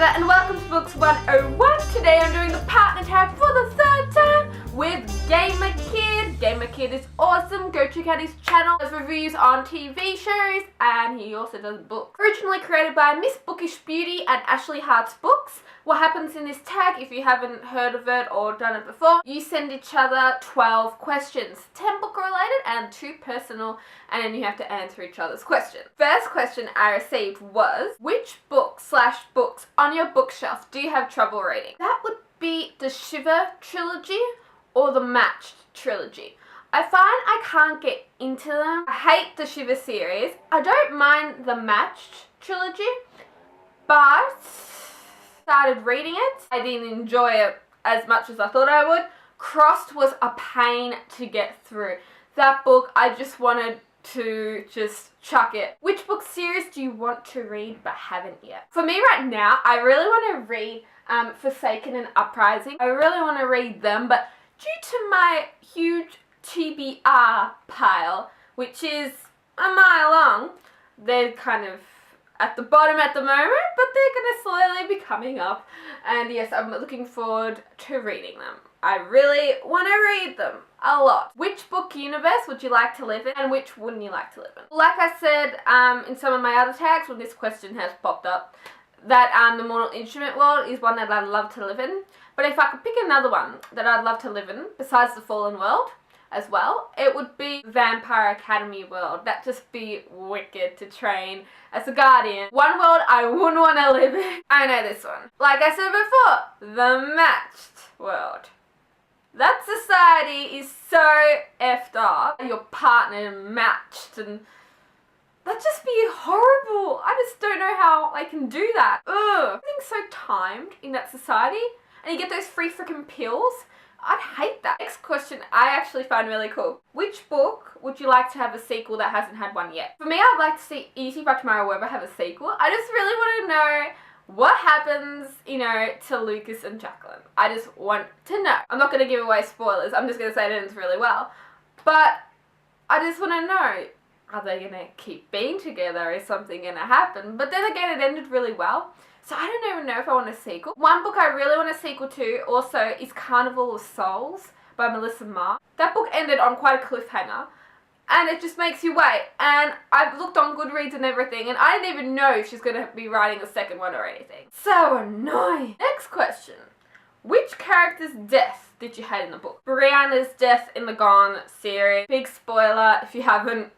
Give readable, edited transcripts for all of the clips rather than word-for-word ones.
Amanda and welcome to Books 101. Today I'm doing the partner tag for the third time with GamerKid. GamerKid is awesome. Go check out his channel. He does reviews on TV shows and he also does books. Originally created by Miss Bookish Beauty and Ashley Hart's Books. What happens in this tag, if you haven't heard of it or done it before, you send each other 12 questions, 10 book related and 2 personal, and then you have to answer each other's questions. First question I received was, which books on your bookshelf do you have trouble reading? That would be the Shiver trilogy or the Matched trilogy. I find I can't get into them. I hate the Shiver series. I don't mind the Matched trilogy, but started reading it. I didn't enjoy it as much as I thought I would. Crossed was a pain to get through. That book, I just wanted to chuck it. Which book series do you want to read but haven't yet? For me right now, I really want to read Forsaken and Uprising. I really want to read them, but due to my huge TBR pile, which is a mile long, they're kind of at the bottom at the moment, but they're going to slowly be coming up. And yes, I'm looking forward to reading them. I really want to read them a lot. Which book universe would you like to live in and which wouldn't you like to live in? Like I said in some of my other tags when this question has popped up, that the Mortal Instrument world is one that I'd love to live in. But if I could pick another one that I'd love to live in, besides the Fallen world as well, it would be Vampire Academy world. That'd just be wicked to train as a guardian. One world I wouldn't want to live in. I know this one. Like I said before, the Matched world. That society is so effed up. Your partner matched and that'd just be horrible. I just don't know how I can do that. Ugh. Everything's so timed in that society and you get those free freaking pills. I'd hate that. Next question I actually find really cool. Which book would you like to have a sequel that hasn't had one yet? For me, I'd like to see Easy by Tomorrow Webber have a sequel. I just really want to know what happens, to Lucas and Jacqueline. I just want to know. I'm not going to give away spoilers. I'm just going to say it ends really well. But I just want to know, are they going to keep being together? Is something going to happen? But then again, it ended really well. So I don't even know if I want a sequel. One book I really want a sequel to also is Carnival of Souls by Melissa Marr. That book ended on quite a cliffhanger. And it just makes you wait. And I've looked on Goodreads and everything, and I didn't even know if she's going to be writing a second one or anything. So annoying. Next question. Which character's death did you hate in the book? Brianna's death in the Gone series. Big spoiler if you haven't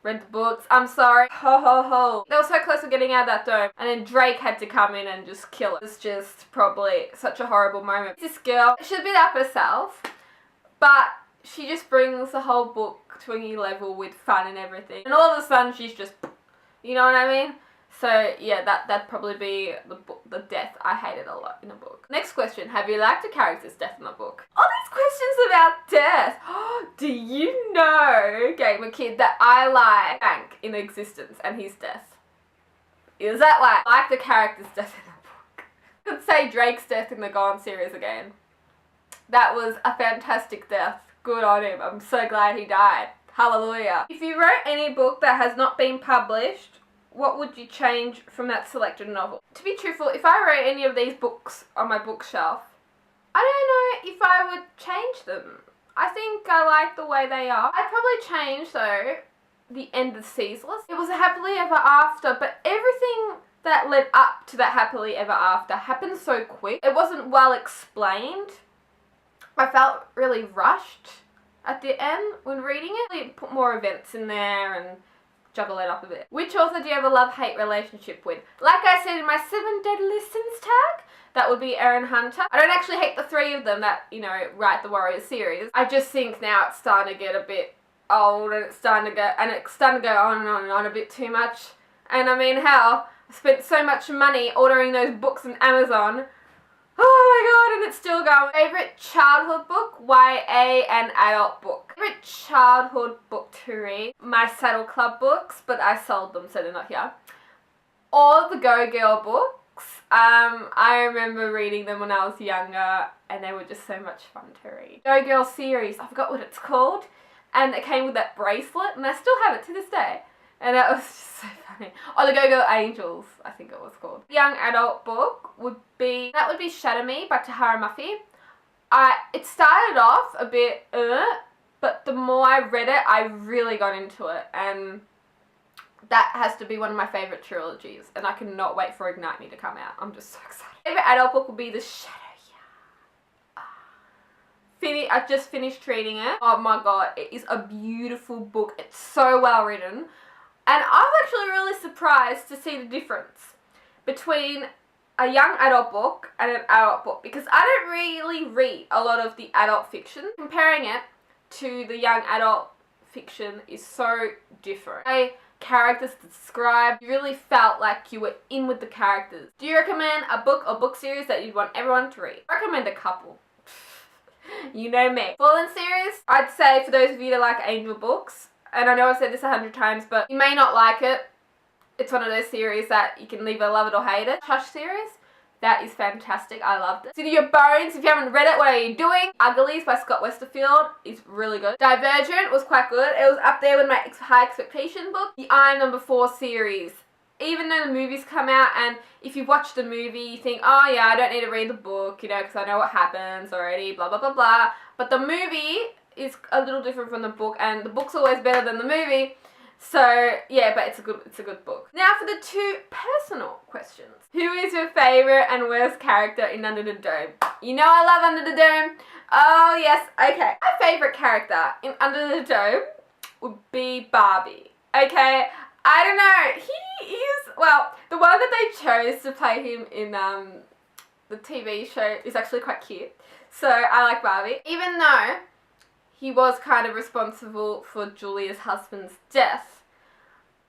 read the books. I'm sorry. Ho ho ho. They were so close to getting out of that dome. And then Drake had to come in and just kill it. It's just probably such a horrible moment. This girl should be up herself, but she just brings the whole book to a new level with fun and everything. And all of a sudden she's just, you know what I mean? So yeah, that'd probably be the death I hated a lot in a book. Next question, have you liked a character's death in the book? All these questions about death. Do you know, GamerKid, that I like Hank in existence and his death? Is that why I like the character's death in the book? I could say Drake's death in the Gone series again. That was a fantastic death. Good on him. I'm so glad he died. Hallelujah. If you wrote any book that has not been published, what would you change from that selected novel? To be truthful, if I wrote any of these books on my bookshelf, I don't know if I would change them. I think I like the way they are. I'd probably change, though, the end of Ceaseless. It was a happily ever after, but everything that led up to that happily ever after happened so quick. It wasn't well explained. I felt really rushed at the end when reading it. They put more events in there and juggle it up a bit. Which author do you have a love-hate relationship with? Like I said in my 7 Deadly Sins tag, that would be Erin Hunter. I don't actually hate the 3 of them that, write the Warriors series. I just think now it's starting to get a bit old and it's starting to go on and on and on a bit too much. And I mean, hell, I spent so much money ordering those books on Amazon. Oh my god, and it's still going. Favorite childhood book, YA and adult book. Favorite childhood book to read, my Saddle Club books, but I sold them so they're not here. All the Go Girl books. I remember reading them when I was younger and they were just so much fun to read. Go Girl series, I forgot what it's called, and it came with that bracelet and I still have it to this day. And that was just so funny. Oh, the Go-Go Angels, I think it was called. Young adult book would be Shatter Me by Tahara Murphy. It started off a bit, but the more I read it, I really got into it, and that has to be one of my favourite trilogies, and I cannot wait for Ignite Me to come out. I'm just so excited. Favourite adult book would be The Shadow. I just finished reading it. Oh my god, it is a beautiful book. It's so well written. And I was actually really surprised to see the difference between a young adult book and an adult book, because I don't really read a lot of the adult fiction. Comparing it to the young adult fiction is so different. Characters described, you really felt like you were in with the characters. Do you recommend a book or book series that you'd want everyone to read? I recommend a couple. You know me. Fallen series, I'd say for those of you that like angel books, and I know I've said this 100 times, but you may not like it. It's one of those series that you can either love it or hate it. Hush series, that is fantastic. I loved it. City of Bones, if you haven't read it, what are you doing? Uglies by Scott Westerfield is really good. Divergent was quite good. It was up there with my high expectation book. The I Am Number 4 series. Even though the movies come out, and if you watch the movie, you think, oh yeah, I don't need to read the book, you know, because I know what happens already, blah, blah, blah, blah. But the movie is a little different from the book, and the book's always better than the movie. So, yeah, but it's a good book. Now for the 2 personal questions. Who is your favourite and worst character in Under the Dome? You know I love Under the Dome. Oh, yes, okay. My favourite character in Under the Dome would be Barbie. Okay? I don't know, he is, well, the one that they chose to play him in the TV show is actually quite cute. So I like Barbie. Even though he was kind of responsible for Julia's husband's death,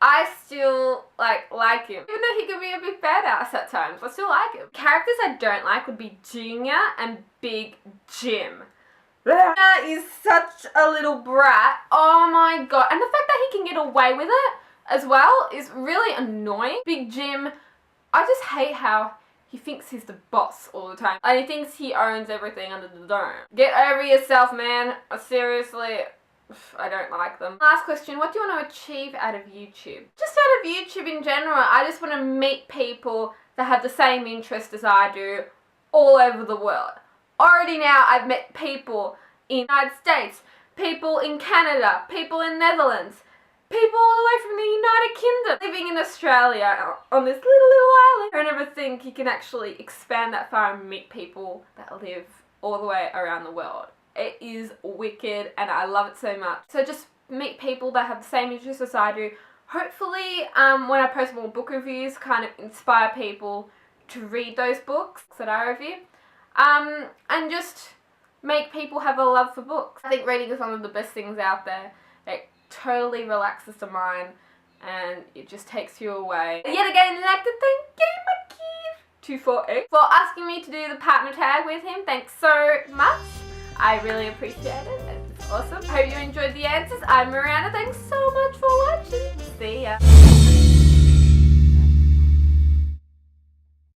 I still like him. Even though he could be a bit badass at times, I still like him. Characters I don't like would be Junior and Big Jim. Junior is such a little brat. Oh my god. And the fact that he can get away with it as well is really annoying. Big Jim, I just hate how he thinks he's the boss all the time. And he thinks he owns everything under the dome. Get over yourself, man. Seriously, I don't like them. Last question, what do you want to achieve out of YouTube? Just out of YouTube in general, I just want to meet people that have the same interest as I do all over the world. Already now I've met people in the United States, people in Canada, people in Netherlands, people all the way from the United Kingdom, living in Australia on this little island. I never think you can actually expand that far and meet people that live all the way around the world. It is wicked and I love it so much. So just meet people that have the same interests as I do. Hopefully when I post more book reviews, kind of inspire people to read those books that I review. And just make people have a love for books. I think reading is one of the best things out there. It totally relaxes the mind and it just takes you away. Yet again, I'd like to thank GamerKid248 for asking me to do the partner tag with him. Thanks so much. I really appreciate it. It's awesome. I hope you enjoyed the answers. I'm Miranda. Thanks so much for watching. See ya.